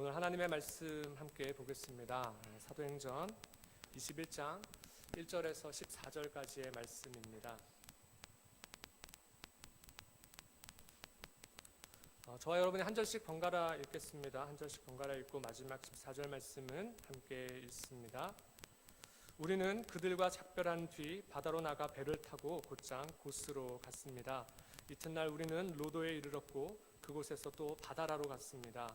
오늘 하나님의 말씀 함께 보겠습니다. 사도행전 21장 1절에서 14절까지의 말씀입니다. 저와 여러분이 한 절씩 번갈아 읽겠습니다. 한 절씩 번갈아 읽고 마지막 14절 말씀은 함께 읽습니다. 우리는 그들과 작별한 뒤 바다로 나가 배를 타고 곧장 고스로 갔습니다. 이튿날 우리는 로도에 이르렀고 그곳에서 또 바다라로 갔습니다.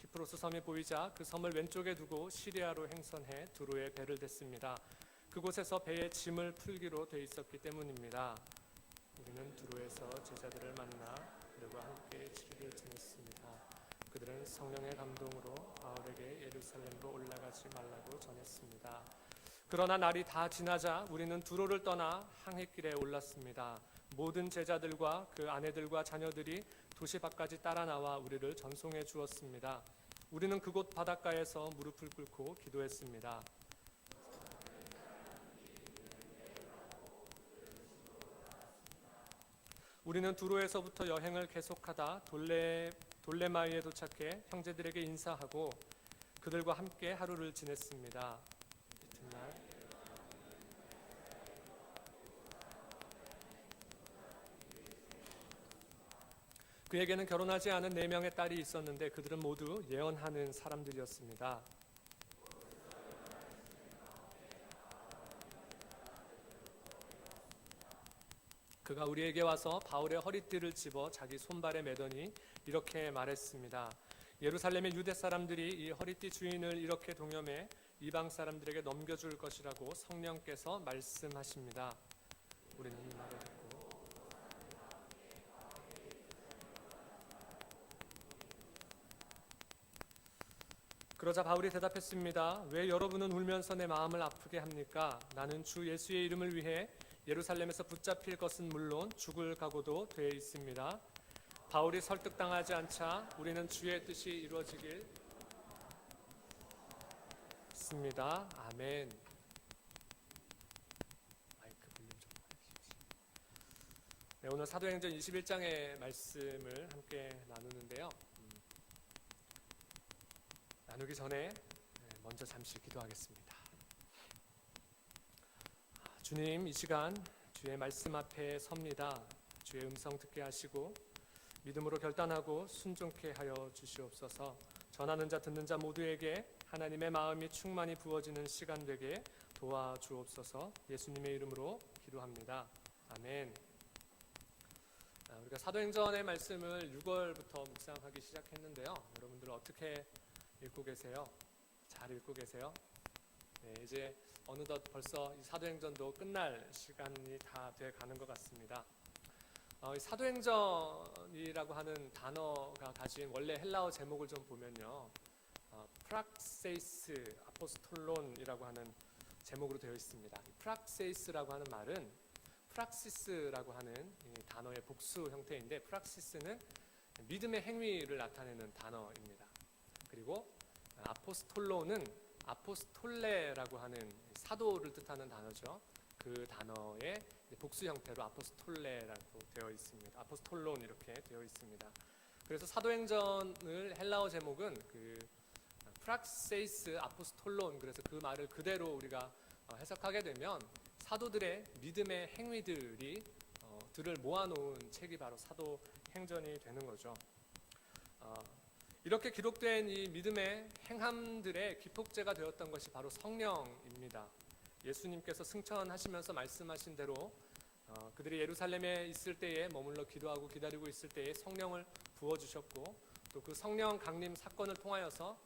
키프로스 섬이 보이자 그 섬을 왼쪽에 두고 시리아로 행선해 두로에 배를 댔습니다. 그곳에서 배에 짐을 풀기로 돼 있었기 때문입니다. 우리는 두로에서 제자들을 만나 그들과 함께 7일을 지냈습니다. 그들은 성령의 감동으로 바울에게 예루살렘으로 올라가지 말라고 전했습니다. 그러나 날이 다 지나자 우리는 두로를 떠나 항해길에 올랐습니다. 모든 제자들과 그 아내들과 자녀들이 도시 밖까지 따라 나와 우리를 전송해 주었습니다. 우리는 그곳 바닷가에서 무릎을 꿇고 기도했습니다. 우리는 두로에서부터 여행을 계속하다 돌레마이에 도착해 형제들에게 인사하고 그들과 함께 하루를 지냈습니다. 이튿날 그에게는 결혼하지 않은 4명의 딸이 있었는데 그들은 모두 예언하는 사람들이었습니다. 그가 우리에게 와서 바울의 허리띠를 집어 자기 손발에 매더니 이렇게 말했습니다. 예루살렘의 유대 사람들이 이 허리띠 주인을 이렇게 동염해 이방 사람들에게 넘겨줄 것이라고 성령께서 말씀하십니다. 우리는 이 말을 듣고 그러자 바울이 대답했습니다. 왜 여러분은 울면서 내 마음을 아프게 합니까? 나는 주 예수의 이름을 위해 예루살렘에서 붙잡힐 것은 물론 죽을 각오도 되어 있습니다. 바울이 설득당하지 않자 우리는 주의 뜻이 이루어지길 믿습니다. 아멘. 마이크 볼륨 좀 해주십시오. 네, 오늘 사도행전 21장의 말씀을 함께 나누는데요. 나누기 전에 먼저 잠시 기도하겠습니다. 주님, 이 시간 주의 말씀 앞에 섭니다. 주의 음성 듣게 하시고 믿음으로 결단하고 순종케 하여 주시옵소서. 전하는 자 듣는 자 모두에게 하나님의 마음이 충만히 부어지는 시간 되게 도와주옵소서. 예수님의 이름으로 기도합니다. 아멘. 우리가 사도행전의 말씀을 6월부터 묵상하기 시작했는데요. 여러분들 어떻게 읽고 계세요? 잘 읽고 계세요? 네, 이제 어느덧 벌써 이 사도행전도 끝날 시간이 다 돼 가는 것 같습니다. 이 사도행전이라고 하는 단어가 가진 원래 헬라어 제목을 좀 보면요, 프락세이스 아포스톨론이라고 하는 제목으로 되어 있습니다. 프락세이스라고 하는 말은 프락시스라고 하는 이 단어의 복수 형태인데, 프락시스는 믿음의 행위를 나타내는 단어입니다. 그리고 아포스톨로는 아포스톨레라고 하는 사도를 뜻하는 단어죠. 그 단어의 복수 형태로 아포스톨레라고 되어 있습니다. 아포스톨론 이렇게 되어 있습니다. 그래서 사도행전을 헬라어 제목은 그 프락세이스 아포스톨론, 그래서 그 말을 그대로 우리가 해석하게 되면 사도들의 믿음의 행위들이 들을 모아놓은 책이 바로 사도행전이 되는 거죠. 이렇게 기록된 이 믿음의 행함들의 기폭제가 되었던 것이 바로 성령입니다. 예수님께서 승천하시면서 말씀하신 대로 그들이 예루살렘에 있을 때에 머물러 기도하고 기다리고 있을 때에 성령을 부어주셨고, 또 그 성령 강림 사건을 통하여서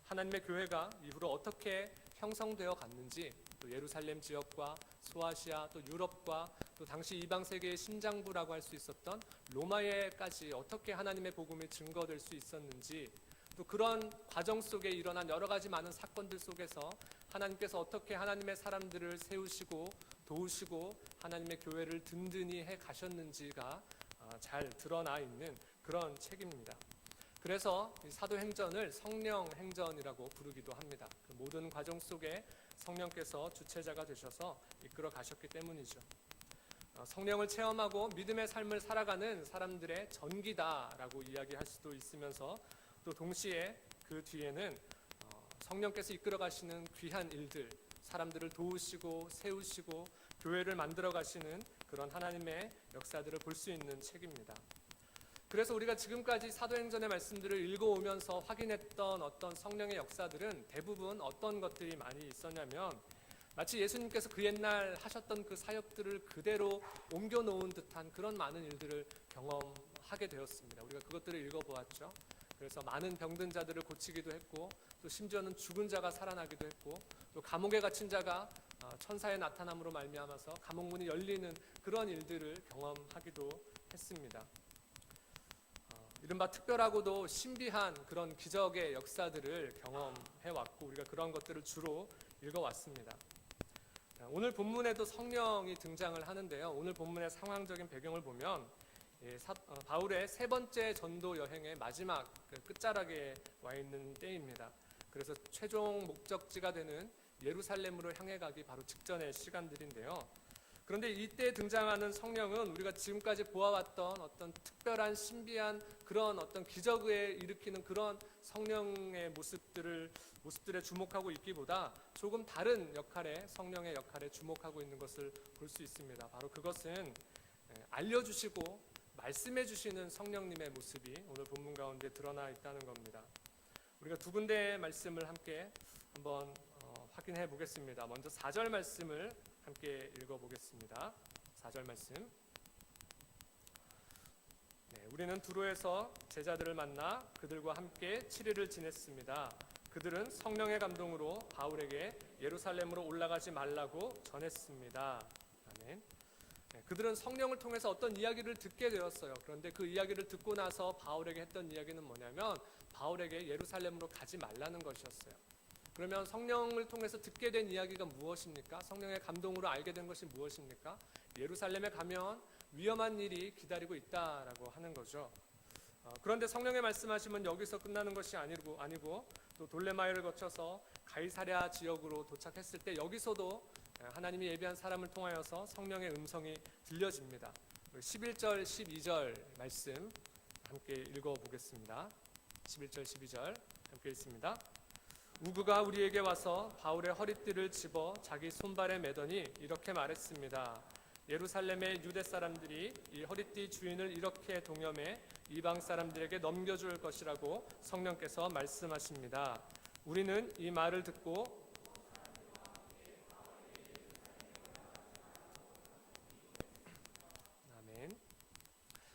하나님의 교회가 이후로 어떻게 형성되어 갔는지, 또 예루살렘 지역과 소아시아, 또 유럽과 또 당시 이방 세계의 심장부라고 할 수 있었던 로마에까지 어떻게 하나님의 복음이 증거될 수 있었는지, 또 그런 과정 속에 일어난 여러 가지 많은 사건들 속에서 하나님께서 어떻게 하나님의 사람들을 세우시고 도우시고 하나님의 교회를 든든히 해 가셨는지가 잘 드러나 있는 그런 책입니다. 그래서 이 사도행전을 성령행전이라고 부르기도 합니다. 그 모든 과정 속에 성령께서 주체자가 되셔서 이끌어 가셨기 때문이죠. 성령을 체험하고 믿음의 삶을 살아가는 사람들의 전기다라고 이야기할 수도 있으면서 또 동시에 그 뒤에는 성령께서 이끌어 가시는 귀한 일들, 사람들을 도우시고 세우시고 교회를 만들어 가시는 그런 하나님의 역사들을 볼 수 있는 책입니다. 그래서 우리가 지금까지 사도행전의 말씀들을 읽어오면서 확인했던 어떤 성령의 역사들은 대부분 어떤 것들이 많이 있었냐면 마치 예수님께서 그 옛날 하셨던 그 사역들을 그대로 옮겨놓은 듯한 그런 많은 일들을 경험하게 되었습니다. 우리가 그것들을 읽어보았죠. 그래서 많은 병든 자들을 고치기도 했고 또 심지어는 죽은 자가 살아나기도 했고 또 감옥에 갇힌 자가 천사의 나타남으로 말미암아서 감옥문이 열리는 그런 일들을 경험하기도 했습니다. 이른바 특별하고도 신비한 그런 기적의 역사들을 경험해왔고 우리가 그런 것들을 주로 읽어왔습니다. 오늘 본문에도 성령이 등장을 하는데요. 오늘 본문의 상황적인 배경을 보면 바울의 세 번째 전도 여행의 마지막 끝자락에 와 있는 때입니다. 그래서 최종 목적지가 되는 예루살렘으로 향해 가기 바로 직전의 시간들인데요. 그런데 이때 등장하는 성령은 우리가 지금까지 보아왔던 어떤 특별한 신비한 그런 어떤 기적을 일으키는 그런 성령의 모습들에 주목하고 있기보다 조금 다른 역할에 성령의 역할에 주목하고 있는 것을 볼 수 있습니다. 바로 그것은 알려주시고 말씀해 주시는 성령님의 모습이 오늘 본문 가운데 드러나 있다는 겁니다. 우리가 두 군데의 말씀을 함께 한번 확인해 보겠습니다. 먼저 4절 말씀을 함께 읽어보겠습니다. 4절 말씀. 우리는 두로에서 제자들을 만나 그들과 함께 7일을 지냈습니다. 그들은 성령의 감동으로 바울에게 예루살렘으로 올라가지 말라고 전했습니다. 아멘. 그들은 성령을 통해서 어떤 이야기를 듣게 되었어요. 그런데 그 이야기를 듣고 나서 바울에게 했던 이야기는 뭐냐면 바울에게 예루살렘으로 가지 말라는 것이었어요. 그러면 성령을 통해서 듣게 된 이야기가 무엇입니까? 성령의 감동으로 알게 된 것이 무엇입니까? 예루살렘에 가면 위험한 일이 기다리고 있다라고 하는 거죠. 그런데 성령의 말씀하시면 여기서 끝나는 것이 아니고 또 돌레마이를 거쳐서 가이사랴 지역으로 도착했을 때 여기서도 하나님이 예비한 사람을 통하여서 성령의 음성이 들려집니다. 11절 12절 말씀 함께 읽어보겠습니다. 11절 12절 함께 읽습니다. 우그가 우리에게 와서 바울의 허리띠를 집어 자기 손발에 매더니 이렇게 말했습니다. 예루살렘의 유대 사람들이 이 허리띠 주인을 이렇게 동염해 이방 사람들에게 넘겨줄 것이라고 성령께서 말씀하십니다. 우리는 이 말을 듣고 아멘.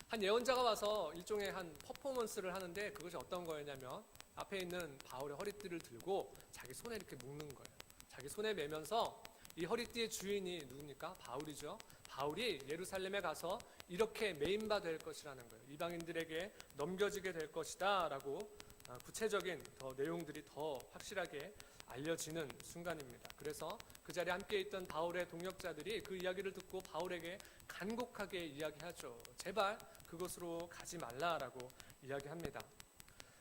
한 예언자가 와서 일종의 한 퍼포먼스를 하는데 그것이 어떤 거였냐면 앞에 있는 바울의 허리띠를 들고 자기 손에 이렇게 묶는 거예요. 자기 손에 매면서 이 허리띠의 주인이 누굽니까? 바울이죠. 바울이 예루살렘에 가서 이렇게 매인바 될 것이라는 거예요. 이방인들에게 넘겨지게 될 것이다 라고 구체적인 내용들이 더 확실하게 알려지는 순간입니다. 그래서 그 자리에 함께 있던 바울의 동역자들이 그 이야기를 듣고 바울에게 간곡하게 이야기하죠. 제발 그곳으로 가지 말라라고 이야기합니다.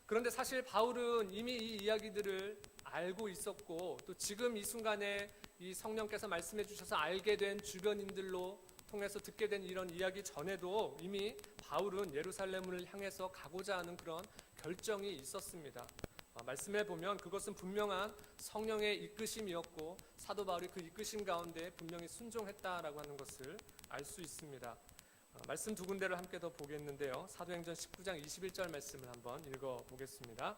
그런데 사실 바울은 이미 이 이야기들을 알고 있었고 또 지금 이 순간에 이 성령께서 말씀해 주셔서 알게 된 주변인들로 통해서 듣게 된 이런 이야기 전에도 이미 바울은 예루살렘을 향해서 가고자 하는 그런 결정이 있었습니다. 말씀해 보면 그것은 분명한 성령의 이끄심이었고 사도 바울이 그 이끄심 가운데 분명히 순종했다라고 하는 것을 알 수 있습니다. 말씀 두 군데를 함께 더 보겠는데요. 사도행전 19장 21절 말씀을 한번 읽어보겠습니다.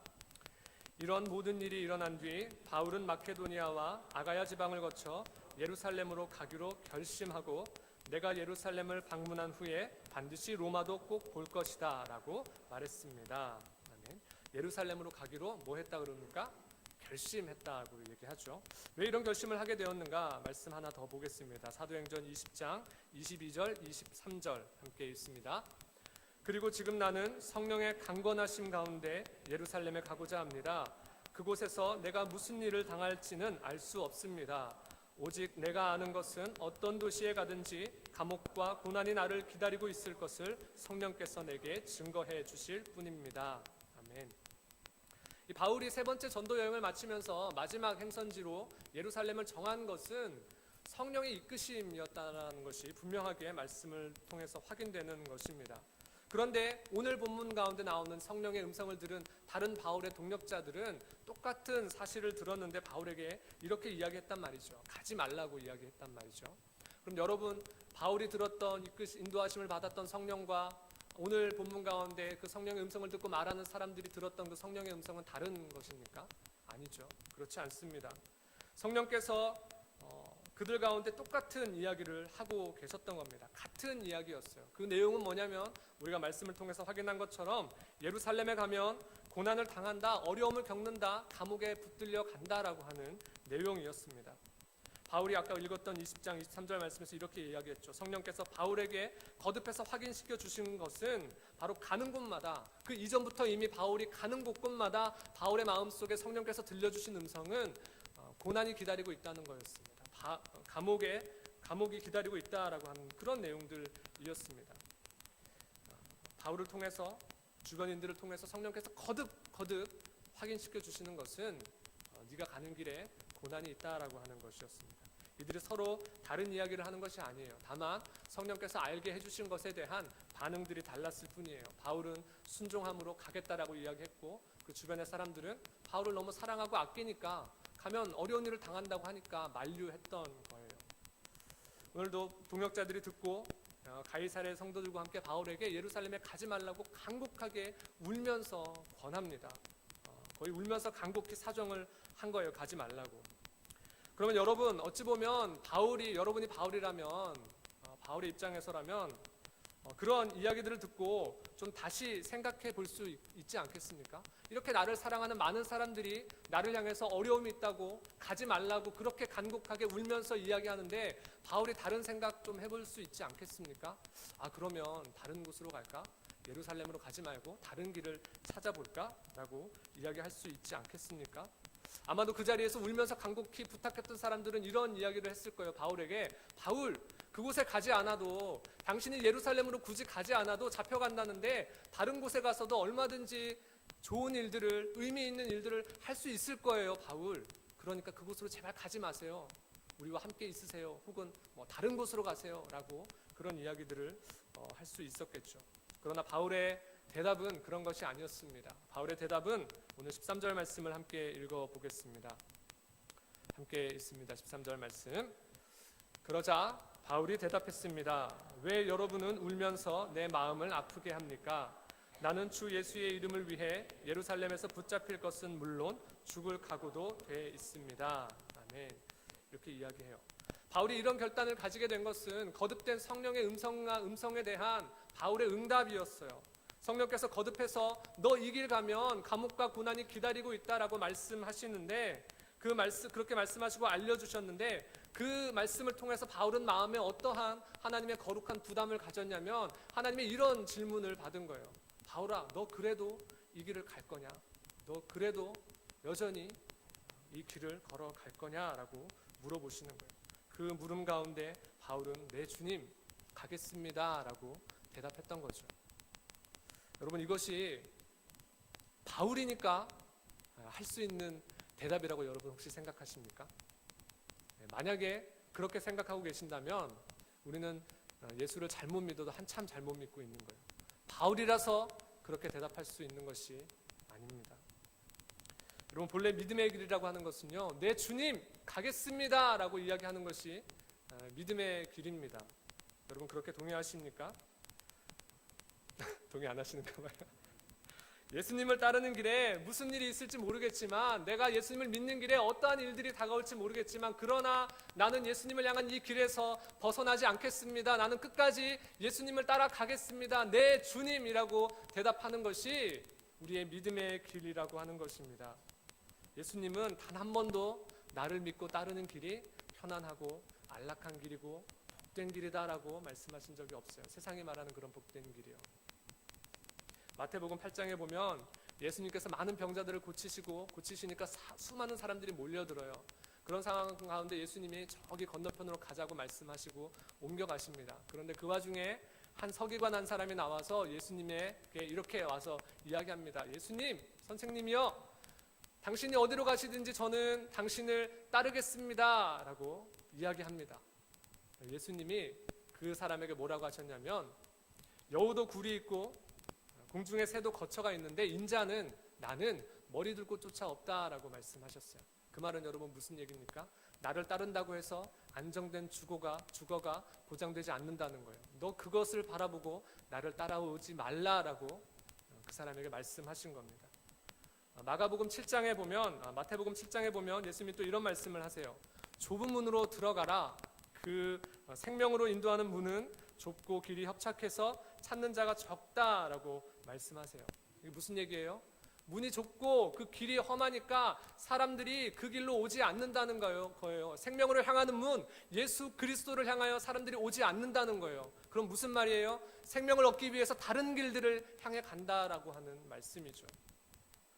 이런 모든 일이 일어난 뒤 바울은 마케도니아와 아가야 지방을 거쳐 예루살렘으로 가기로 결심하고 내가 예루살렘을 방문한 후에 반드시 로마도 꼭 볼 것이다 라고 말했습니다. 아멘. 예루살렘으로 가기로 뭐 했다 그럽니까? 결심했다고 얘기하죠. 왜 이런 결심을 하게 되었는가? 말씀 하나 더 보겠습니다. 사도행전 20장 22절 23절 함께 읽습니다. 그리고 지금 나는 성령의 강권하심 가운데 예루살렘에 가고자 합니다. 그곳에서 내가 무슨 일을 당할지는 알 수 없습니다. 오직 내가 아는 것은 어떤 도시에 가든지 감옥과 고난이 나를 기다리고 있을 것을 성령께서 내게 증거해 주실 뿐입니다. 아멘. 이 바울이 세 번째 전도 여행을 마치면서 마지막 행선지로 예루살렘을 정한 것은 성령의 이끄심이었다는 것이 분명하게 말씀을 통해서 확인되는 것입니다. 그런데 오늘 본문 가운데 나오는 성령의 음성을 들은 다른 바울의 동역자들은 똑같은 사실을 들었는데 바울에게 이렇게 이야기했단 말이죠. 가지 말라고 이야기했단 말이죠. 그럼 여러분, 바울이 들었던 인도하심을 받았던 성령과 오늘 본문 가운데 그 성령의 음성을 듣고 말하는 사람들이 들었던 그 성령의 음성은 다른 것입니까? 아니죠. 그렇지 않습니다. 성령께서 그들 가운데 똑같은 이야기를 하고 계셨던 겁니다. 같은 이야기였어요. 그 내용은 뭐냐면 우리가 말씀을 통해서 확인한 것처럼 예루살렘에 가면 고난을 당한다, 어려움을 겪는다, 감옥에 붙들려 간다라고 하는 내용이었습니다. 바울이 아까 읽었던 20장 23절 말씀에서 이렇게 이야기했죠. 성령께서 바울에게 거듭해서 확인시켜 주신 것은 바로 가는 곳마다, 그 이전부터 이미 바울이 가는 곳곳마다 바울의 마음속에 성령께서 들려주신 음성은 고난이 기다리고 있다는 거였습니다. 감옥이 기다리고 있다라고 하는 그런 내용들이었습니다. 바울을 통해서, 주변인들을 통해서 성령께서 거듭 확인시켜 주시는 것은 네가 가는 길에 고난이 있다라고 하는 것이었습니다. 이들이 서로 다른 이야기를 하는 것이 아니에요. 다만 성령께서 알게 해주신 것에 대한 반응들이 달랐을 뿐이에요. 바울은 순종함으로 가겠다라고 이야기했고, 그 주변의 사람들은 바울을 너무 사랑하고 아끼니까 가면 어려운 일을 당한다고 하니까 만류했던 거예요. 오늘도 동역자들이 듣고 가이사랴 성도들과 함께 바울에게 예루살렘에 가지 말라고 간곡하게 울면서 권합니다. 거의 울면서 간곡히 사정을 한 거예요. 가지 말라고. 그러면 여러분, 어찌 보면 여러분이 바울이라면, 바울의 입장에서라면 그런 이야기들을 듣고 좀 다시 생각해 볼 수 있지 않겠습니까? 이렇게 나를 사랑하는 많은 사람들이 나를 향해서 어려움이 있다고 가지 말라고 그렇게 간곡하게 울면서 이야기하는데 바울이 다른 생각 좀 해볼 수 있지 않겠습니까? 그러면 다른 곳으로 갈까? 예루살렘으로 가지 말고 다른 길을 찾아볼까? 라고 이야기할 수 있지 않겠습니까? 아마도 그 자리에서 울면서 간곡히 부탁했던 사람들은 이런 이야기를 했을 거예요. 바울에게, 바울, 그곳에 가지 않아도, 당신이 예루살렘으로 굳이 가지 않아도 잡혀간다는데 다른 곳에 가서도 얼마든지 좋은 일들을, 의미 있는 일들을 할 수 있을 거예요, 바울. 그러니까 그곳으로 제발 가지 마세요. 우리와 함께 있으세요. 혹은 다른 곳으로 가세요. 라고 그런 이야기들을 할 수 있었겠죠. 그러나 바울의 대답은 그런 것이 아니었습니다. 바울의 대답은 오늘 13절 말씀을 함께 읽어보겠습니다. 함께 있습니다. 13절 말씀. 그러자 바울이 대답했습니다. 왜 여러분은 울면서 내 마음을 아프게 합니까? 나는 주 예수의 이름을 위해 예루살렘에서 붙잡힐 것은 물론 죽을 각오도 돼 있습니다. 아멘. 이렇게 이야기해요. 바울이 이런 결단을 가지게 된 것은 거듭된 성령의 음성에 대한 바울의 응답이었어요. 성령께서 거듭해서 너 이 길 가면 감옥과 고난이 기다리고 있다라고 말씀하시는데, 그렇게 말씀하시고 알려주셨는데, 그 말씀을 통해서 바울은 마음에 어떠한 하나님의 거룩한 부담을 가졌냐면 하나님의 이런 질문을 받은 거예요. 바울아, 너 그래도 이 길을 갈 거냐? 너 그래도 여전히 이 길을 걸어갈 거냐라고 물어보시는 거예요. 그 물음 가운데 바울은 네 주님 가겠습니다 라고 대답했던 거죠. 여러분, 이것이 바울이니까 할 수 있는 대답이라고 여러분 혹시 생각하십니까? 만약에 그렇게 생각하고 계신다면 우리는 예수를 잘못 믿어도 한참 잘못 믿고 있는 거예요. 바울이라서 그렇게 대답할 수 있는 것이 아닙니다. 여러분, 본래 믿음의 길이라고 하는 것은요, 내 주님 가겠습니다 라고 이야기하는 것이 믿음의 길입니다. 여러분, 그렇게 동의하십니까? 동의 안 하시는가 봐요. 예수님을 따르는 길에 무슨 일이 있을지 모르겠지만, 내가 예수님을 믿는 길에 어떠한 일들이 다가올지 모르겠지만, 그러나 나는 예수님을 향한 이 길에서 벗어나지 않겠습니다. 나는 끝까지 예수님을 따라가겠습니다. 내 주님이라고 대답하는 것이 우리의 믿음의 길이라고 하는 것입니다. 예수님은 단 한 번도 나를 믿고 따르는 길이 편안하고 안락한 길이고 복된 길이다라고 말씀하신 적이 없어요. 세상이 말하는 그런 복된 길이요. 마태복음 8장에 보면 예수님께서 많은 병자들을 고치시니까 수많은 사람들이 몰려들어요. 그런 상황 가운데 예수님이 저기 건너편으로 가자고 말씀하시고 옮겨가십니다. 그런데 그 와중에 한 서기관 한 사람이 나와서 예수님에게 이렇게 와서 이야기합니다. 예수님, 선생님이요, 당신이 어디로 가시든지 저는 당신을 따르겠습니다 라고 이야기합니다. 예수님이 그 사람에게 뭐라고 하셨냐면 여우도 굴이 있고 공중의 새도 거처가 있는데 인자는 나는 머리 들고 쫓아 없다라고 말씀하셨어요. 그 말은 여러분 무슨 얘기입니까? 나를 따른다고 해서 안정된 주거가 보장되지 않는다는 거예요. 너 그것을 바라보고 나를 따라오지 말라라고 그 사람에게 말씀하신 겁니다. 마태복음 7장에 보면 예수님이 또 이런 말씀을 하세요. 좁은 문으로 들어가라. 그 생명으로 인도하는 문은 좁고 길이 협착해서 찾는 자가 적다라고 말씀하세요. 이게 무슨 얘기예요? 문이 좁고 그 길이 험하니까 사람들이 그 길로 오지 않는다는 거예요. 생명으로 향하는 문, 예수 그리스도를 향하여 사람들이 오지 않는다는 거예요. 그럼 무슨 말이에요? 생명을 얻기 위해서 다른 길들을 향해 간다라고 하는 말씀이죠.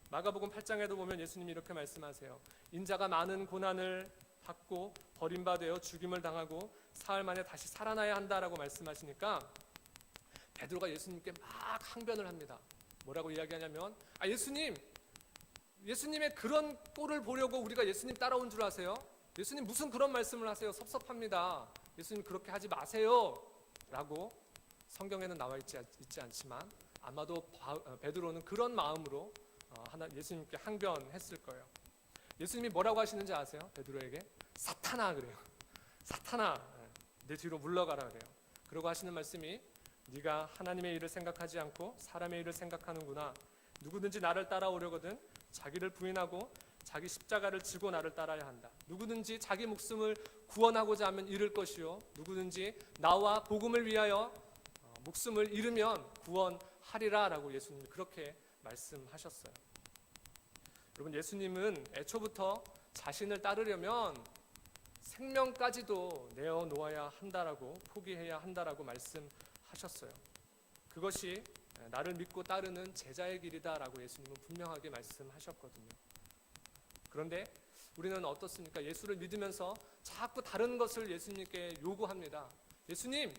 마가복음 8장에도 보면 예수님이 이렇게 말씀하세요. 인자가 많은 고난을 받고 버림받아 죽임을 당하고 사흘 만에 다시 살아나야 한다라고 말씀하시니까 베드로가 예수님께 막 항변을 합니다. 뭐라고 이야기하냐면 예수님의 그런 꼴을 보려고 우리가 예수님 따라온 줄 아세요? 예수님 무슨 그런 말씀을 하세요? 섭섭합니다. 예수님 그렇게 하지 마세요 라고 성경에는 나와 있지 않지만 아마도 베드로는 그런 마음으로 예수님께 항변했을 거예요. 예수님이 뭐라고 하시는지 아세요? 베드로에게 사탄아 그래요. 사탄아 내 뒤로 물러가라 그래요. 그러고 하시는 말씀이 네가 하나님의 일을 생각하지 않고 사람의 일을 생각하는구나. 누구든지 나를 따라오려거든 자기를 부인하고 자기 십자가를 지고 나를 따라야 한다. 누구든지 자기 목숨을 구원하고자 하면 잃을 것이요 누구든지 나와 복음을 위하여 목숨을 잃으면 구원하리라 라고 예수님이 그렇게 말씀하셨어요. 여러분 예수님은 애초부터 자신을 따르려면 생명까지도 내어놓아야 한다라고 포기해야 한다라고 말씀하셨어요. 그것이 나를 믿고 따르는 제자의 길이다라고 예수님은 분명하게 말씀하셨거든요. 그런데 우리는 어떻습니까? 예수를 믿으면서 자꾸 다른 것을 예수님께 요구합니다. 예수님,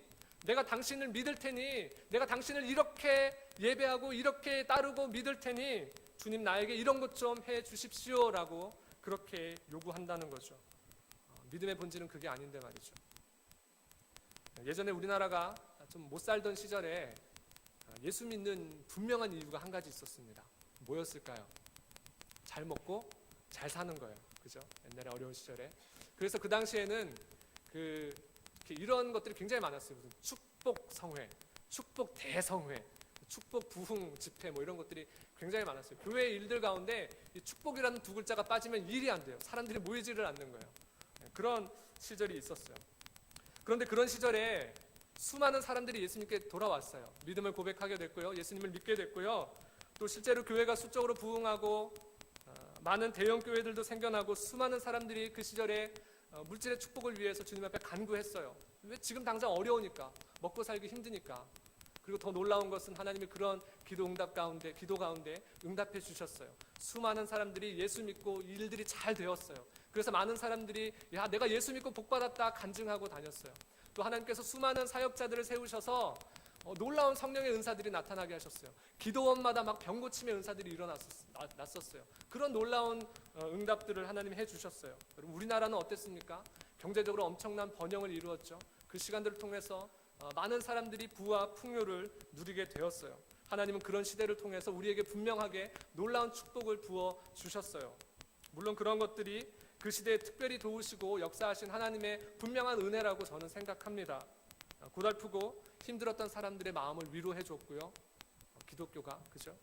내가 당신을 믿을 테니, 내가 당신을 이렇게 예배하고 이렇게 따르고 믿을 테니 주님 나에게 이런 것 좀 해 주십시오라고 그렇게 요구한다는 거죠. 믿음의 본질은 그게 아닌데 말이죠. 예전에 우리나라가 좀 못 살던 시절에 예수 믿는 분명한 이유가 한 가지 있었습니다. 뭐였을까요? 잘 먹고 잘 사는 거예요. 그죠? 옛날에 어려운 시절에. 그래서 그 당시에는 이런 것들이 굉장히 많았어요. 무슨 축복 성회, 축복 대성회, 축복 부흥 집회 뭐 이런 것들이 굉장히 많았어요. 교회 일들 가운데 이 축복이라는 두 글자가 빠지면 일이 안 돼요. 사람들이 모이지를 않는 거예요. 그런 시절이 있었어요. 그런데 그런 시절에 수많은 사람들이 예수님께 돌아왔어요. 믿음을 고백하게 됐고요. 예수님을 믿게 됐고요. 또 실제로 교회가 수적으로 부흥하고 많은 대형 교회들도 생겨나고 수많은 사람들이 그 시절에 물질의 축복을 위해서 주님 앞에 간구했어요. 왜? 지금 당장 어려우니까, 먹고 살기 힘드니까. 그리고 더 놀라운 것은 하나님이 그런 기도 가운데 응답해 주셨어요. 수많은 사람들이 예수 믿고 일들이 잘 되었어요. 그래서 많은 사람들이 야 내가 예수 믿고 복 받았다 간증하고 다녔어요. 또 하나님께서 수많은 사역자들을 세우셔서 놀라운 성령의 은사들이 나타나게 하셨어요. 기도원마다 막 병 고침의 은사들이 났었어요. 그런 놀라운 응답들을 하나님이 해주셨어요. 여러분 우리나라는 어땠습니까? 경제적으로 엄청난 번영을 이루었죠. 그 시간들을 통해서 많은 사람들이 부와 풍요를 누리게 되었어요. 하나님은 그런 시대를 통해서 우리에게 분명하게 놀라운 축복을 부어 주셨어요. 물론 그런 것들이 그 시대에 특별히 도우시고 역사하신 하나님의 분명한 은혜라고 저는 생각합니다. 고달프고 힘들었던 사람들의 마음을 위로해 줬고요. 기독교가 그죠?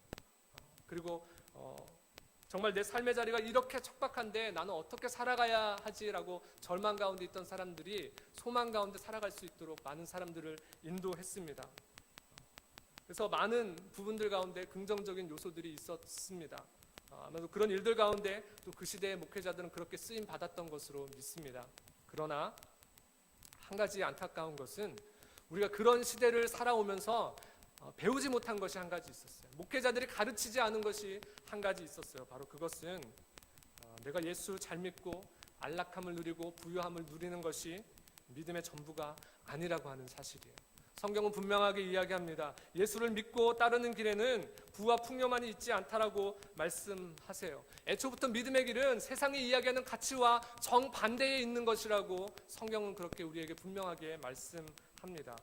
그리고 정말 내 삶의 자리가 이렇게 척박한데 나는 어떻게 살아가야 하지라고 절망 가운데 있던 사람들이 소망 가운데 살아갈 수 있도록 많은 사람들을 인도했습니다. 그래서 많은 부분들 가운데 긍정적인 요소들이 있었습니다. 아마도 그런 일들 가운데 또 그 시대의 목회자들은 그렇게 쓰임 받았던 것으로 믿습니다. 그러나 한 가지 안타까운 것은 우리가 그런 시대를 살아오면서 배우지 못한 것이 한 가지 있었어요. 목회자들이 가르치지 않은 것이 한 가지 있었어요. 바로 그것은 내가 예수 잘 믿고 안락함을 누리고 부유함을 누리는 것이 믿음의 전부가 아니라고 하는 사실이에요. 성경은 분명하게 이야기합니다. 예수를 믿고 따르는 길에는 부와 풍요만이 있지 않다라고 말씀하세요. 애초부터 믿음의 길은 세상이 이야기하는 가치와 정반대에 있는 것이라고 성경은 그렇게 우리에게 분명하게 말씀합니다.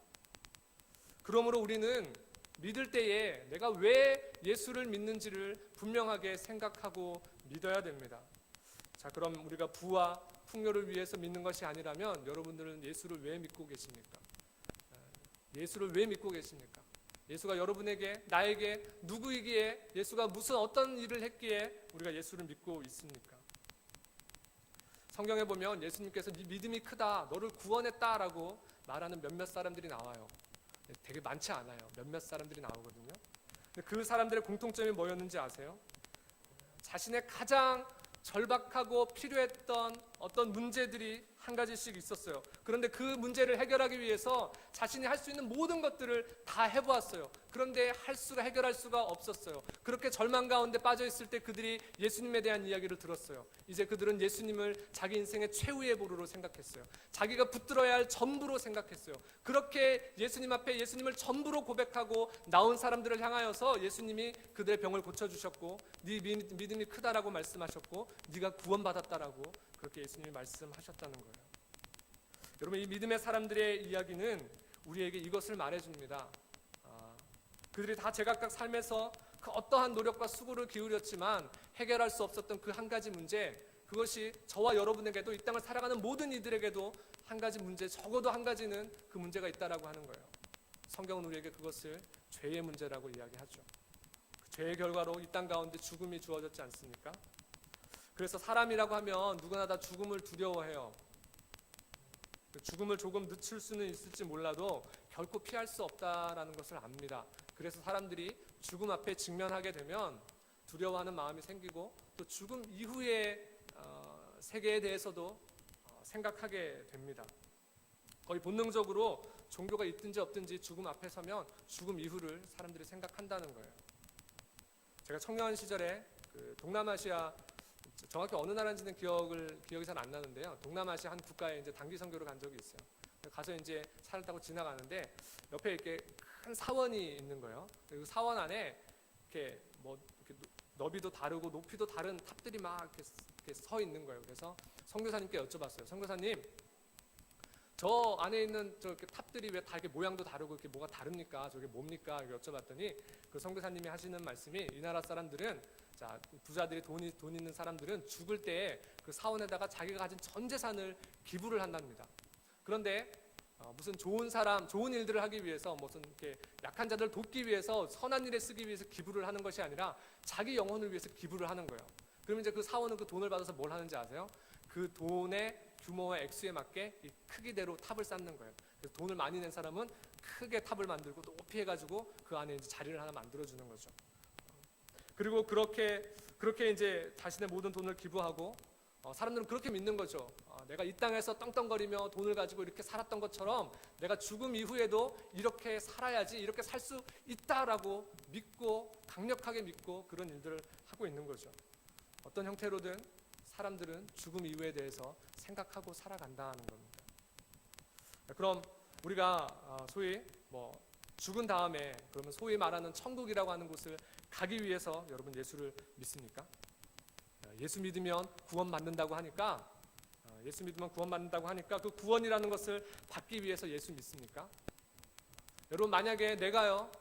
그러므로 우리는 믿을 때에 내가 왜 예수를 믿는지를 분명하게 생각하고 믿어야 됩니다. 자, 그럼 우리가 부와 풍요를 위해서 믿는 것이 아니라면 여러분들은 예수를 왜 믿고 계십니까? 예수를 왜 믿고 계십니까? 예수가 여러분에게, 나에게 누구이기에, 예수가 무슨 어떤 일을 했기에 우리가 예수를 믿고 있습니까? 성경에 보면 예수님께서 네 믿음이 크다, 너를 구원했다라고 말하는 몇몇 사람들이 나와요. 되게 많지 않아요. 몇몇 사람들이 나오거든요. 근데 그 사람들의 공통점이 뭐였는지 아세요? 자신의 가장 절박하고 필요했던 어떤 문제들이 한 가지씩 있었어요. 그런데 그 문제를 해결하기 위해서 자신이 할 수 있는 모든 것들을 다 해보았어요. 그런데 해결할 수가 없었어요. 그렇게 절망 가운데 빠져 있을 때 그들이 예수님에 대한 이야기를 들었어요. 이제 그들은 예수님을 자기 인생의 최후의 보루로 생각했어요. 자기가 붙들어야 할 전부로 생각했어요. 그렇게 예수님 앞에 예수님을 전부로 고백하고 나온 사람들을 향하여서 예수님이 그들의 병을 고쳐주셨고, 네 믿음이 크다라고 말씀하셨고, 네가 구원받았다라고 그렇게 예수님이 말씀하셨다는 거예요. 여러분, 이 믿음의 사람들의 이야기는 우리에게 이것을 말해줍니다. 그들이 다 제각각 삶에서 그 어떠한 노력과 수고를 기울였지만 해결할 수 없었던 그 한 가지 문제, 그것이 저와 여러분에게도, 이 땅을 살아가는 모든 이들에게도 한 가지 문제, 적어도 한 가지는 그 문제가 있다라고 하는 거예요. 성경은 우리에게 그것을 죄의 문제라고 이야기하죠. 그 죄의 결과로 이 땅 가운데 죽음이 주어졌지 않습니까? 그래서 사람이라고 하면 누구나 다 죽음을 두려워해요. 죽음을 조금 늦출 수는 있을지 몰라도 결코 피할 수 없다라는 것을 압니다. 그래서 사람들이 죽음 앞에 직면하게 되면 두려워하는 마음이 생기고, 또 죽음 이후의 세계에 대해서도 생각하게 됩니다. 거의 본능적으로 종교가 있든지 없든지 죽음 앞에 서면 죽음 이후를 사람들이 생각한다는 거예요. 제가 청년 시절에 그 동남아시아, 정확히 어느 나라인지는 기억이 잘 안 나는데요. 동남아시아 한 국가에 이제 단기 선교를 간 적이 있어요. 가서 이제 차를 타고 지나가는데 옆에 이렇게 큰 사원이 있는 거예요. 그 사원 안에 이렇게 너비도 다르고 높이도 다른 탑들이 막 이렇게 서 있는 거예요. 그래서 선교사님께 여쭤봤어요. 선교사님, 저 안에 있는 저 탑들이 왜 다 이렇게 모양도 다르고 이렇게 뭐가 다릅니까? 저게 뭡니까? 이렇게 여쭤봤더니 그 선교사님이 하시는 말씀이, 이 나라 사람들은, 자, 부자들이 돈 있는 사람들은 죽을 때 그 사원에다가 자기가 가진 전 재산을 기부를 한답니다. 그런데 무슨 좋은 일들을 하기 위해서, 무슨 이렇게 약한 자들을 돕기 위해서, 선한 일에 쓰기 위해서 기부를 하는 것이 아니라 자기 영혼을 위해서 기부를 하는 거예요. 그러면 이제 그 사원은 그 돈을 받아서 뭘 하는지 아세요? 그 돈의 규모와 액수에 맞게 이 크기대로 탑을 쌓는 거예요. 그래서 돈을 많이 낸 사람은 크게 탑을 만들고 높이 해가지고 그 안에 이제 자리를 하나 만들어주는 거죠. 그리고 그렇게 이제 자신의 모든 돈을 기부하고, 사람들은 그렇게 믿는 거죠. 내가 이 땅에서 떵떵거리며 돈을 가지고 이렇게 살았던 것처럼 내가 죽음 이후에도 이렇게 살아야지, 이렇게 살 수 있다라고 믿고, 강력하게 믿고 그런 일들을 하고 있는 거죠. 어떤 형태로든 사람들은 죽음 이후에 대해서 생각하고 살아간다는 겁니다. 그럼 우리가 소위 죽은 다음에, 그러면 소위 말하는 천국이라고 하는 곳을 가기 위해서 여러분 예수를 믿습니까? 예수 믿으면 구원받는다고 하니까, 그 구원이라는 것을 받기 위해서 예수 믿습니까? 여러분, 만약에 내가요,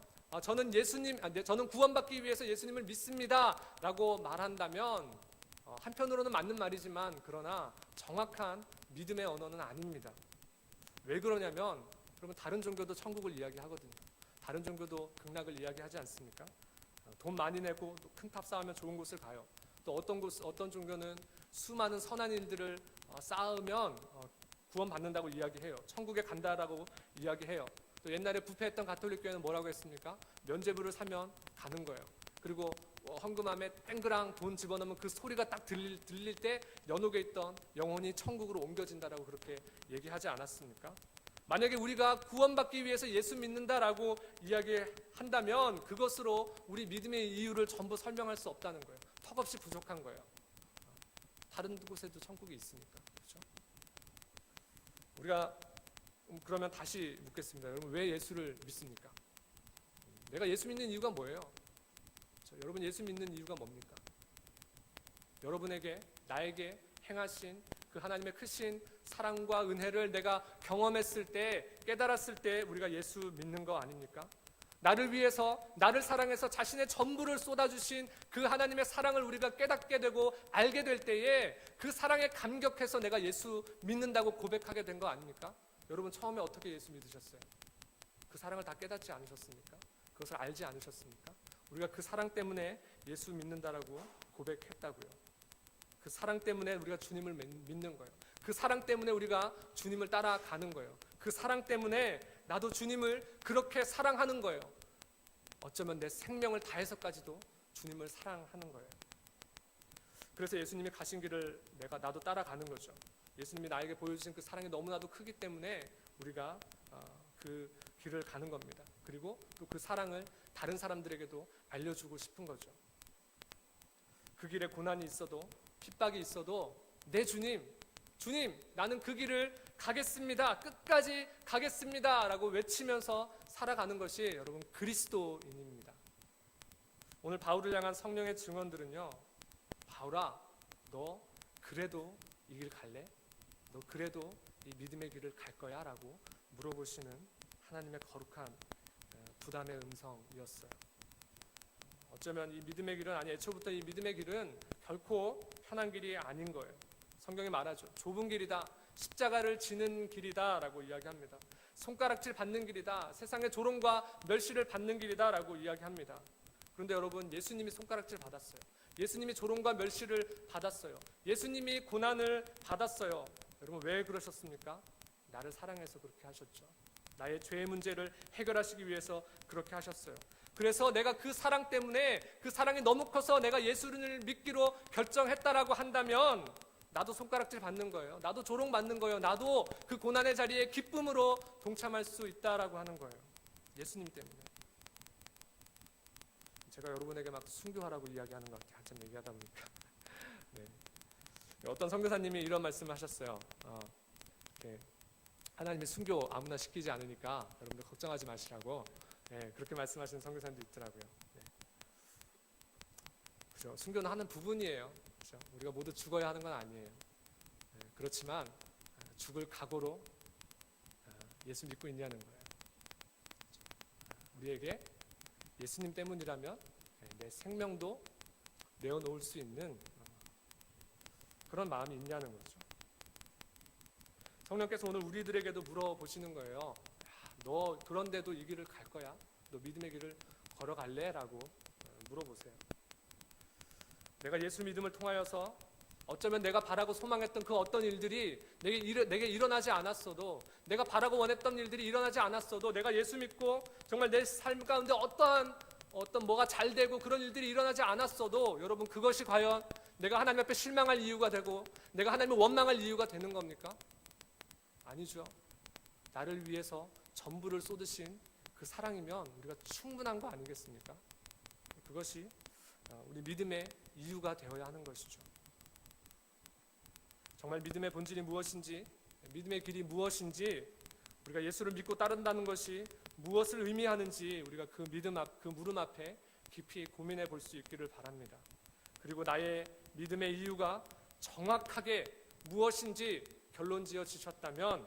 저는 구원받기 위해서 예수님을 믿습니다 라고 말한다면, 한편으로는 맞는 말이지만 그러나 정확한 믿음의 언어는 아닙니다. 왜 그러냐면, 그러면 다른 종교도 천국을 이야기하거든요. 다른 종교도 극락을 이야기하지 않습니까? 돈 많이 내고 큰 탑 쌓으면 좋은 곳을 가요. 또 어떤 종교는 수많은 선한 일들을 쌓으면 구원받는다고 이야기해요. 천국에 간다라고 이야기해요. 또 옛날에 부패했던 가톨릭 교회는 뭐라고 했습니까? 면죄부를 사면 가는 거예요. 그리고 헌금함에 땡그랑 돈 집어넣으면 그 소리가 딱 들릴 때 연옥에 있던 영혼이 천국으로 옮겨진다라고 그렇게 얘기하지 않았습니까? 만약에 우리가 구원받기 위해서 예수 믿는다라고 이야기한다면 그것으로 우리 믿음의 이유를 전부 설명할 수 없다는 거예요. 턱없이 부족한 거예요. 다른 곳에도 천국이 있으니까. 그렇죠? 우리가 그러면 다시 묻겠습니다. 여러분 왜 예수를 믿습니까? 내가 예수 믿는 이유가 뭐예요? 여러분 예수 믿는 이유가 뭡니까? 여러분에게 나에게 행하신 그 하나님의 크신 사랑과 은혜를 내가 경험했을 때 깨달았을 때 우리가 예수 믿는 거 아닙니까? 나를 위해서 나를 사랑해서 자신의 전부를 쏟아주신 그 하나님의 사랑을 우리가 깨닫게 되고 알게 될 때에 그 사랑에 감격해서 내가 예수 믿는다고 고백하게 된 거 아닙니까? 여러분 처음에 어떻게 예수 믿으셨어요? 그 사랑을 다 깨닫지 않으셨습니까? 그것을 알지 않으셨습니까? 우리가 그 사랑 때문에 예수 믿는다라고 고백했다고요. 그 사랑 때문에 우리가 주님을 믿는 거예요. 그 사랑 때문에 우리가 주님을 따라가는 거예요. 그 사랑 때문에 나도 주님을 그렇게 사랑하는 거예요. 어쩌면 내 생명을 다해서까지도 주님을 사랑하는 거예요. 그래서 예수님이 가신 길을 나도 따라가는 거죠. 예수님이 나에게 보여주신 그 사랑이 너무나도 크기 때문에 우리가 그 길을 가는 겁니다. 그리고 또 그 사랑을 다른 사람들에게도 알려주고 싶은 거죠. 그 길에 고난이 있어도 핍박이 있어도 내 주님 나는 그 길을 가겠습니다. 끝까지 가겠습니다 라고 외치면서 살아가는 것이 여러분 그리스도인입니다. 오늘 바울을 향한 성령의 증언들은요, 바울아 너 그래도 이 길 갈래? 너 그래도 이 믿음의 길을 갈 거야? 라고 물어보시는 하나님의 거룩한 부담의 음성이었어요. 어쩌면 이 믿음의 길은 애초부터 이 믿음의 길은 결코 편한 길이 아닌 거예요. 성경이 말하죠. 좁은 길이다. 십자가를 지는 길이다 라고 이야기합니다. 손가락질 받는 길이다. 세상의 조롱과 멸시를 받는 길이다 라고 이야기합니다. 그런데 여러분 예수님이 손가락질 받았어요. 예수님이 조롱과 멸시를 받았어요. 예수님이 고난을 받았어요. 여러분 왜 그러셨습니까? 나를 사랑해서 그렇게 하셨죠. 나의 죄의 문제를 해결하시기 위해서 그렇게 하셨어요. 그래서 내가 그 사랑 때문에 그 사랑이 너무 커서 내가 예수를 믿기로 결정했다라고 한다면 나도 손가락질 받는 거예요. 나도 조롱 받는 거예요. 나도 그 고난의 자리에 기쁨으로 동참할 수 있다라고 하는 거예요. 예수님 때문에. 제가 여러분에게 막 순교하라고 이야기하는 것 같아요. 한참 얘기하다 보니까. 네. 어떤 선교사님이 이런 말씀을 하셨어요. 하나님이 순교 아무나 시키지 않으니까 여러분들 걱정하지 마시라고 그렇게 말씀하시는 선교사님도 있더라고요. 네. 그렇죠. 순교는 하는 부분이에요. 그렇죠. 우리가 모두 죽어야 하는 건 아니에요. 그렇지만 죽을 각오로 예수 믿고 있냐는 거예요. 우리에게 예수님 때문이라면 내 생명도 내어놓을 수 있는 그런 마음이 있냐는 거죠. 성령께서 오늘 우리들에게도 물어보시는 거예요. 너 그런데도 이 길을 갈 거야? 너 믿음의 길을 걸어갈래? 라고 물어보세요. 내가 예수 믿음을 통하여서 어쩌면 내가 바라고 소망했던 그 어떤 일들이 내게 일어나지 않았어도, 내가 바라고 원했던 일들이 일어나지 않았어도, 내가 예수 믿고 정말 내 삶 가운데 어떤 뭐가 잘 되고 그런 일들이 일어나지 않았어도 여러분 그것이 과연 내가 하나님 앞에 실망할 이유가 되고 내가 하나님을 원망할 이유가 되는 겁니까? 아니죠. 나를 위해서 전부를 쏟으신 그 사랑이면 우리가 충분한 거 아니겠습니까? 그것이 우리 믿음의 이유가 되어야 하는 것이죠. 정말 믿음의 본질이 무엇인지, 믿음의 길이 무엇인지, 우리가 예수를 믿고 따른다는 것이 무엇을 의미하는지 우리가 그 물음 앞에 깊이 고민해 볼 수 있기를 바랍니다. 그리고 나의 믿음의 이유가 정확하게 무엇인지 결론 지어지셨다면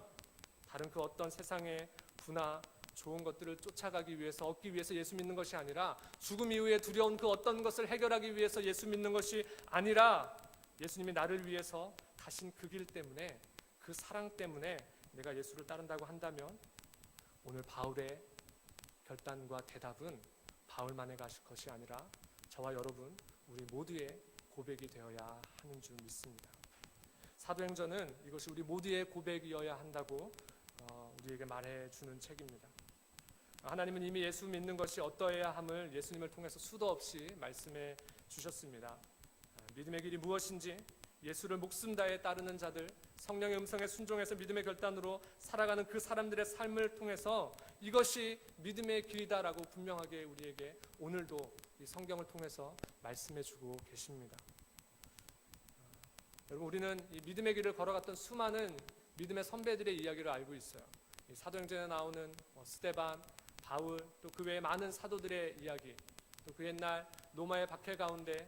다른 그 어떤 세상의 부나 좋은 것들을 쫓아가기 위해서, 얻기 위해서 예수 믿는 것이 아니라, 죽음 이후에 두려운 그 어떤 것을 해결하기 위해서 예수 믿는 것이 아니라 예수님이 나를 위해서 가신 그 길 때문에, 그 사랑 때문에 내가 예수를 따른다고 한다면 오늘 바울의 결단과 대답은 바울만의 것이 아니라 저와 여러분 우리 모두의 고백이 되어야 하는 줄 믿습니다. 사도행전은 이것이 우리 모두의 고백이어야 한다고 우리에게 말해주는 책입니다. 하나님은 이미 예수 믿는 것이 어떠해야 함을 예수님을 통해서 수도 없이 말씀해 주셨습니다. 믿음의 길이 무엇인지, 예수를 목숨 다해 따르는 자들, 성령의 음성에 순종해서 믿음의 결단으로 살아가는 그 사람들의 삶을 통해서 이것이 믿음의 길이다라고 분명하게 우리에게 오늘도 이 성경을 통해서 말씀해 주고 계십니다. 여러분, 우리는 이 믿음의 길을 걸어갔던 수많은 믿음의 선배들의 이야기를 알고 있어요. 이 사도행전에 나오는 스데반, 바울, 또 그 외에 많은 사도들의 이야기, 또 그 옛날 로마의 박해 가운데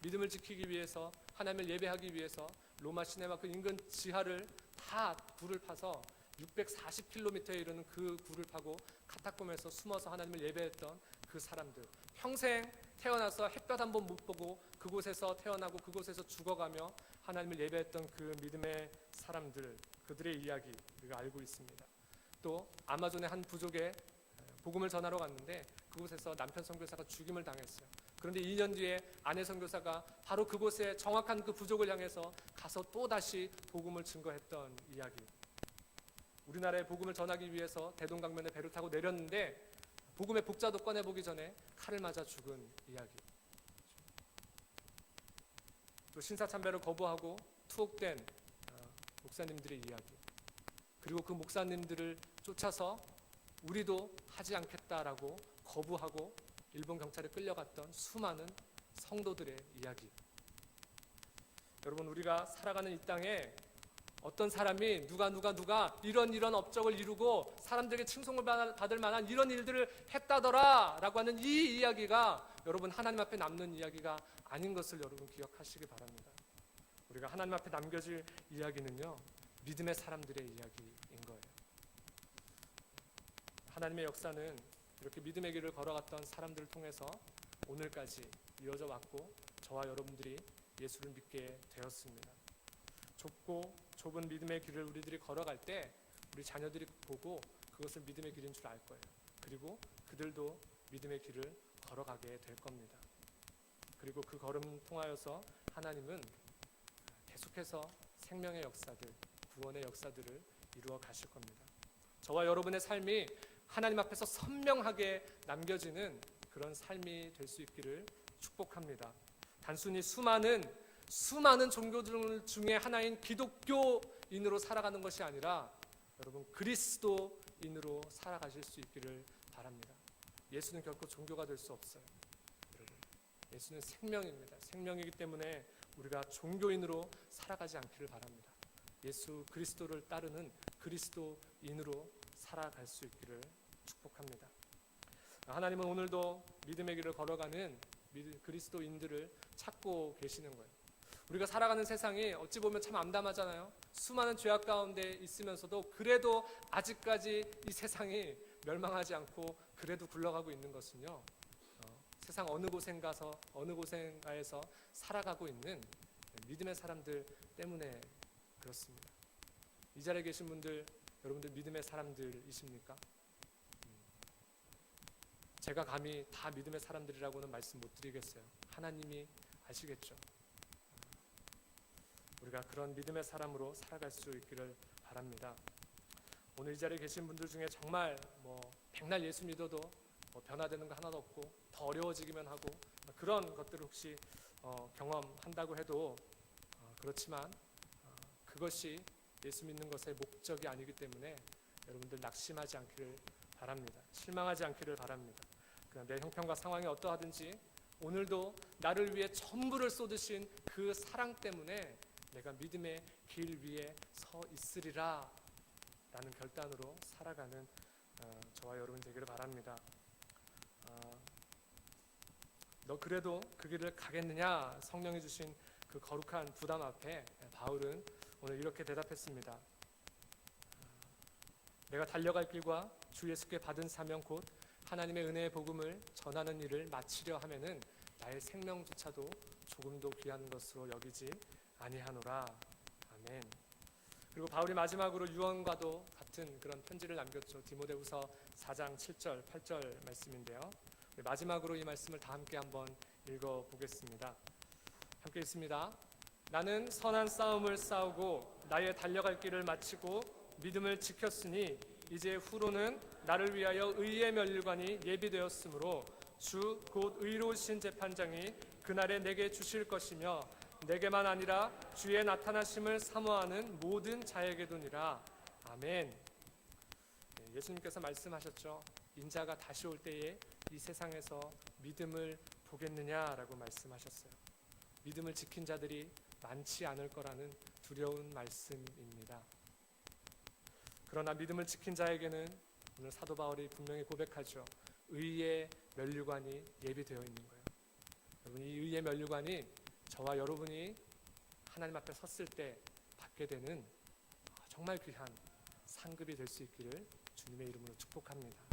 믿음을 지키기 위해서, 하나님을 예배하기 위해서 로마 시내와 그 인근 지하를 다 굴을 파서 640km에 이르는 그 굴을 파고 카타콤에서 숨어서 하나님을 예배했던 그 사람들, 평생 태어나서 햇볕 한 번 못 보고 그곳에서 태어나고 그곳에서 죽어가며 하나님을 예배했던 그 믿음의 사람들, 그들의 이야기 우리가 알고 있습니다. 또 아마존의 한 부족에 복음을 전하러 갔는데 그곳에서 남편 선교사가 죽임을 당했어요. 그런데 2년 뒤에 아내 선교사가 바로 그곳에 정확한 그 부족을 향해서 가서 또다시 복음을 증거했던 이야기. 우리나라에 복음을 전하기 위해서 대동강변에 배를 타고 내렸는데 복음의 복자도 꺼내보기 전에 칼을 맞아 죽은 이야기. 또 신사참배를 거부하고 투옥된 목사님들의 이야기. 그리고 그 목사님들을 쫓아서 우리도 하지 않겠다라고 거부하고 일본 경찰에 끌려갔던 수많은 성도들의 이야기. 여러분, 우리가 살아가는 이 땅에 어떤 사람이 누가 이런 업적을 이루고 사람들에게 칭송을 받을 만한 이런 일들을 했다더라 라고 하는 이 이야기가 여러분 하나님 앞에 남는 이야기가 아닌 것을 여러분 기억하시기 바랍니다. 우리가 하나님 앞에 남겨질 이야기는요, 믿음의 사람들의 이야기인 거예요. 하나님의 역사는 이렇게 믿음의 길을 걸어갔던 사람들을 통해서 오늘까지 이어져 왔고 저와 여러분들이 예수를 믿게 되었습니다. 좁고 좁은 믿음의 길을 우리들이 걸어갈 때 우리 자녀들이 보고 그것을 믿음의 길인 줄 알 거예요. 그리고 그들도 믿음의 길을 걸어가게 될 겁니다. 그리고 그 걸음 통하여서 하나님은 계속해서 생명의 역사들, 구원의 역사들을 이루어 가실 겁니다. 저와 여러분의 삶이 하나님 앞에서 선명하게 남겨지는 그런 삶이 될 수 있기를 축복합니다. 단순히 수많은 종교들 중에 하나인 기독교인으로 살아가는 것이 아니라 여러분 그리스도인으로 살아가실 수 있기를 바랍니다. 예수는 결코 종교가 될 수 없어요. 예수는 생명입니다. 생명이기 때문에 우리가 종교인으로 살아가지 않기를 바랍니다. 예수 그리스도를 따르는 그리스도인으로 살아갈 수 있기를 축복합니다. 하나님은 오늘도 믿음의 길을 걸어가는 그리스도인들을 찾고 계시는 거예요. 우리가 살아가는 세상이 어찌 보면 참 암담하잖아요. 수많은 죄악 가운데 있으면서도 그래도 아직까지 이 세상이 멸망하지 않고 그래도 굴러가고 있는 것은요, 세상 어느 곳에 가서 살아가고 있는 믿음의 사람들 때문에 그렇습니다. 이 자리에 계신 분들, 여러분들 믿음의 사람들이십니까? 제가 감히 다 믿음의 사람들이라고는 말씀 못 드리겠어요. 하나님이 아시겠죠. 우리가 그런 믿음의 사람으로 살아갈 수 있기를 바랍니다. 오늘 이 자리에 계신 분들 중에 정말 백날 예수 믿어도 변화되는 거 하나도 없고 더 어려워지기만 하고 그런 것들을 혹시 경험한다고 해도 그렇지만 그것이 예수 믿는 것의 목적이 아니기 때문에 여러분들 낙심하지 않기를 바랍니다. 실망하지 않기를 바랍니다. 내 형편과 상황이 어떠하든지 오늘도 나를 위해 전부를 쏟으신 그 사랑 때문에 내가 믿음의 길 위에 서 있으리라 라는 결단으로 살아가는 저와 여러분 되기를 바랍니다. 너 그래도 그 길을 가겠느냐? 성령이 주신 그 거룩한 부담 앞에 바울은 오늘 이렇게 대답했습니다. 내가 달려갈 길과 주 예수께 받은 사명 곧 하나님의 은혜의 복음을 전하는 일을 마치려 하면은 나의 생명조차도 조금도 귀한 것으로 여기지 아니하노라. 아멘. 그리고 바울이 마지막으로 유언과도 같은 그런 편지를 남겼죠. 디모데후서 4장 7절 8절 말씀인데요. 마지막으로 이 말씀을 다 함께 한번 읽어보겠습니다. 함께 읽습니다. 나는 선한 싸움을 싸우고 나의 달려갈 길을 마치고 믿음을 지켰으니 이제 후로는 나를 위하여 의의 면류관이 예비되었으므로 주 곧 의로우신 재판장이 그날에 내게 주실 것이며 내게만 아니라 주의 나타나심을 사모하는 모든 자에게도니라. 아멘. 예수님께서 말씀하셨죠. 인자가 다시 올 때에 이 세상에서 믿음을 보겠느냐라고 말씀하셨어요. 믿음을 지킨 자들이 많지 않을 거라는 두려운 말씀입니다. 그러나 믿음을 지킨 자에게는 오늘 사도 바울이 분명히 고백하죠. 의의 면류관이 예비되어 있는 거예요. 여러분, 이 의의 면류관이 저와 여러분이 하나님 앞에 섰을 때 받게 되는 정말 귀한 상급이 될 수 있기를 주님의 이름으로 축복합니다.